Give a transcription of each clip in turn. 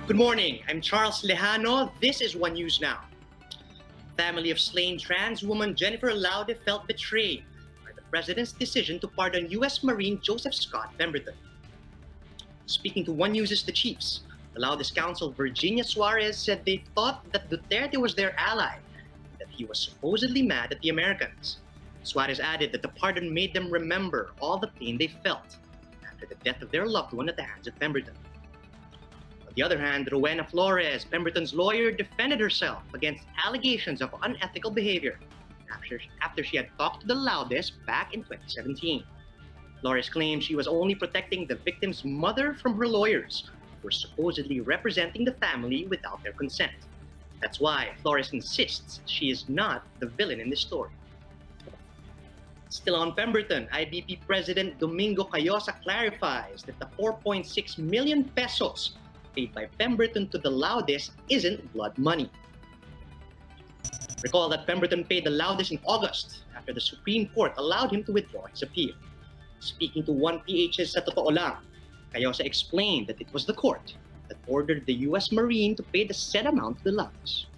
Good morning. I'm Charles Lejano. This is One News Now. Family of slain trans woman Jennifer Laude felt betrayed by the president's decision to pardon U.S. Marine Joseph Scott Pemberton. Speaking to One News' The Chiefs, the Laude's counsel Virginia Suarez said they thought that Duterte was their ally and that he was supposedly mad at the Americans. Suarez added that the pardon made them remember all the pain they felt after the death of their loved one at the hands of Pemberton. On the other hand, Rowena Flores, Pemberton's lawyer, defended herself against allegations of unethical behavior after she had talked to the Laudes back in 2017. Flores claimed she was only protecting the victim's mother from her lawyers, who were supposedly representing the family without their consent. That's why Flores insists she is not the villain in this story. Still on Pemberton, IBP President Domingo Cayosa clarifies that the 4.6 million pesos paid by Pemberton to the Laudes isn't blood money. Recall that Pemberton paid the Laudes in August after the Supreme Court allowed him to withdraw his appeal. Speaking to 1PH's Sa Totoo Lang, Cayosa explained that it was the court that ordered the U.S. Marine to pay the said amount to the Laudes.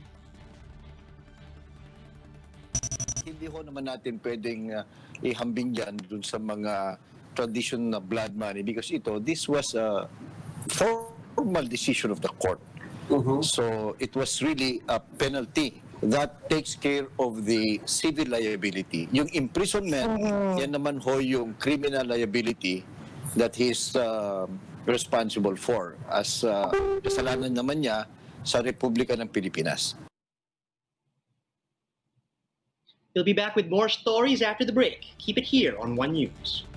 Hindi ho naman natin pwedeng ihambing yan dun sa mga tradition na blood money because this was a formal decision of the court. So it was really a penalty that takes care of the civil liability. Yung imprisonment, yan naman ho yung criminal liability that he's responsible for as kasalanan naman niya sa Republika ng Pilipinas. We'll be back with more stories after the break. Keep it here on One News.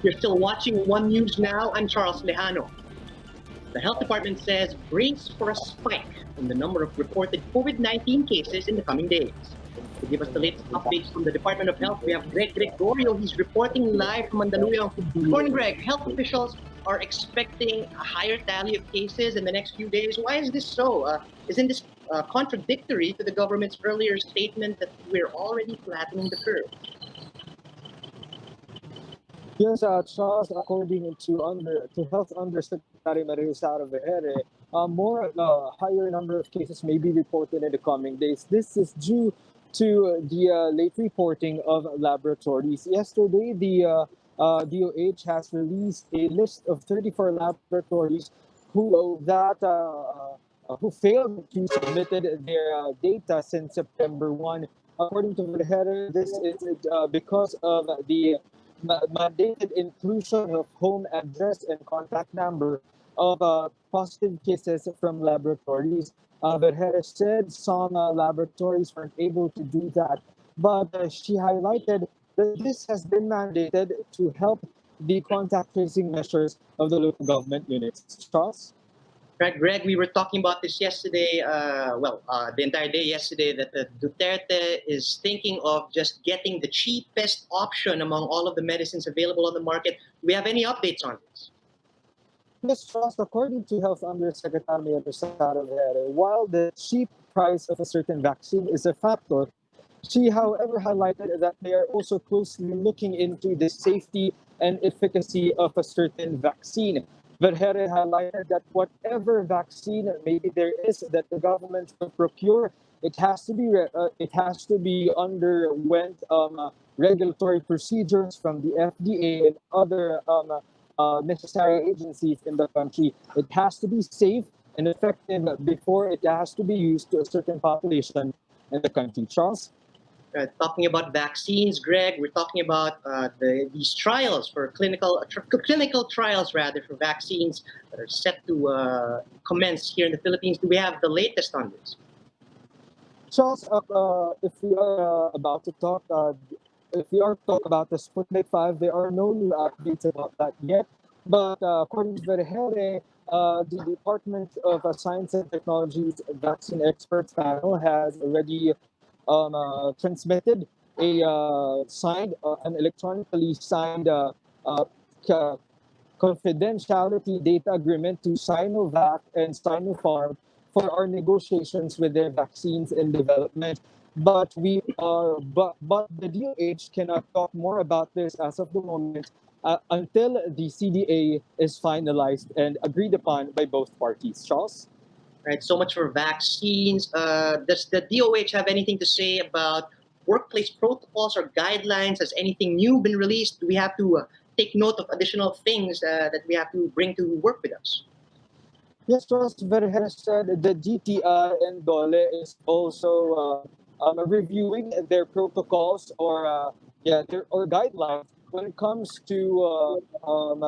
You're still watching One News Now. I'm Charles Lejano. The health department says brace for a spike in the number of reported COVID-19 cases in the coming days. To give us the latest updates from the Department of Health, we have Greg Gregorio. He's reporting live from Mandaluyong. Good morning, Greg. Health officials are expecting a higher tally of cases in the next few days. Why is this so? Isn't this contradictory to the government's earlier statement that we're already flattening the curve? Yes, Charles, according to Health Undersecretary Maria Sara Vergere, higher number of cases may be reported in the coming days. This is due to the late reporting of laboratories. Yesterday, the DOH has released a list of 34 laboratories who failed to submit their data since September 1. According to Vergere, this is because of the mandated inclusion of home address and contact number of positive cases from laboratories. Vergere said some laboratories weren't able to do that, but she highlighted that this has been mandated to help the contact tracing measures of the local government units. Charles? Right, Greg, we were talking about this yesterday, the entire day yesterday, that Duterte is thinking of just getting the cheapest option among all of the medicines available on the market. Do we have any updates on this? Yes, Charles, according to Health Undersecretary while the cheap price of a certain vaccine is a factor, she, however, highlighted that they are also closely looking into the safety and efficacy of a certain vaccine. Vergere highlighted that whatever vaccine maybe there is that the government will procure, it has to be underwent regulatory procedures from the FDA and other necessary agencies in the country. It has to be safe and effective before it has to be used to a certain population in the country. Charles? Talking about vaccines, Greg, we're talking about these trials for clinical trials rather for vaccines that are set to commence here in the Philippines. Do we have the latest on this? Charles, if we are about to talk, if we are to talk about the Sputnik 5, there are no new updates about that yet. But according to Vergere, the Department of Science and Technology's Vaccine Experts Panel has already transmitted an electronically signed confidentiality data agreement to Sinovac and Sinopharm for our negotiations with their vaccines in development. But the DOH cannot talk more about this as of the moment until the CDA is finalized and agreed upon by both parties. Charles? Right, so much for vaccines. Does the DOH have anything to say about workplace protocols or guidelines? Has anything new been released? Do we have to take note of additional things that we have to bring to work with us? Yes, Charles Vergere said the DTI and Dole is also reviewing their protocols or guidelines when it comes to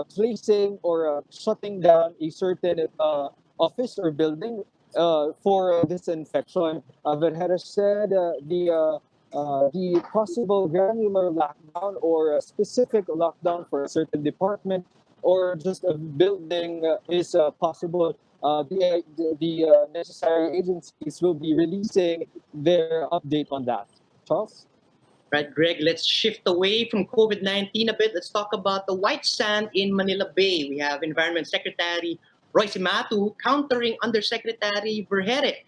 placing or shutting down a certain office or building for this infection. Vergere said the possible granular lockdown or a specific lockdown for a certain department or just a building is possible. The necessary agencies will be releasing their update on that. Charles? Right, Greg, let's shift away from COVID-19 a bit. Let's talk about the white sand in Manila Bay. We have Environment Secretary Roy Simatu countering Undersecretary Vergere.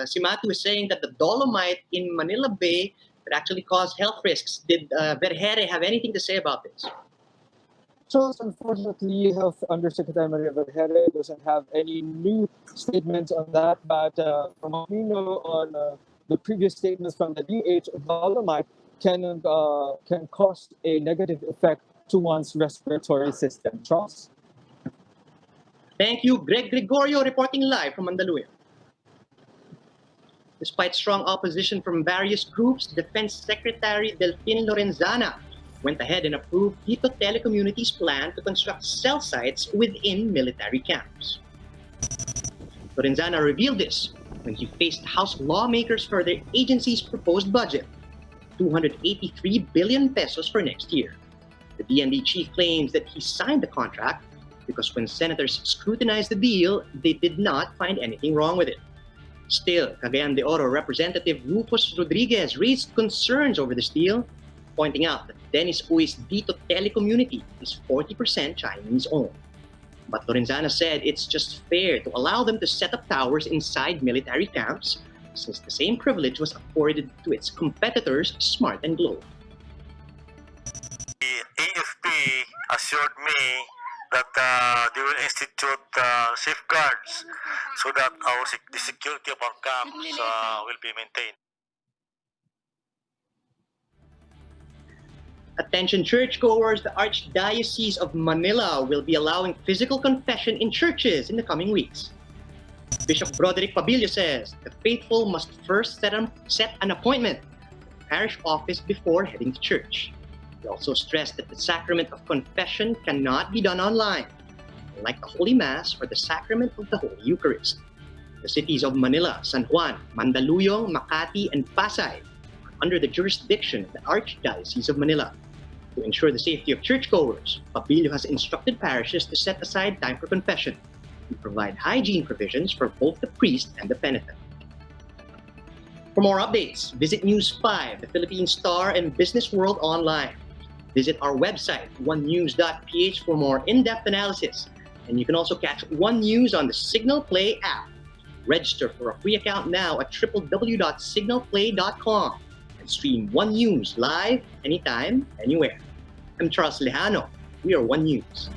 Simatu is saying that the dolomite in Manila Bay could actually cause health risks. Did Vergere have anything to say about this? Charles, unfortunately, Health Undersecretary Maria Vergere doesn't have any new statements on that, but from what we know on the previous statements from the DH, dolomite can cause a negative effect to one's respiratory system. Charles? Thank you, Greg Gregorio, reporting live from Mandaluyong. Despite strong opposition from various groups, Defense Secretary Delfin Lorenzana went ahead and approved Tito Telecommunities' plan to construct cell sites within military camps. Lorenzana revealed this when he faced House lawmakers for their agency's proposed budget, 283 billion pesos for next year. The DND chief claims that he signed the contract because when senators scrutinized the deal, they did not find anything wrong with it. Still, Cagayan de Oro Representative Rufus Rodriguez raised concerns over this deal, pointing out that Dennis Ui's Dito Telecommunity is 40% Chinese-owned. But Lorenzana said it's just fair to allow them to set up towers inside military camps, since the same privilege was afforded to its competitors, Smart and Globe. The AFP assured me that they will institute safeguards so that the security of our camps will be maintained. Attention churchgoers, the Archdiocese of Manila will be allowing physical confession in churches in the coming weeks. Bishop Broderick Pabilio says the faithful must first set an appointment at the parish office before heading to church. He also stressed that the sacrament of confession cannot be done online, like the Holy Mass or the sacrament of the Holy Eucharist. The cities of Manila, San Juan, Mandaluyong, Makati, and Pasay are under the jurisdiction of the Archdiocese of Manila. To ensure the safety of churchgoers, Pabilio has instructed parishes to set aside time for confession and provide hygiene provisions for both the priest and the penitent. For more updates, visit News 5, the Philippine Star, and Business World online. Visit our website, onenews.ph, for more in-depth analysis. And you can also catch One News on the Signal Play app. Register for a free account now at www.signalplay.com and stream One News live anytime, anywhere. I'm Charles Lejano. We are One News.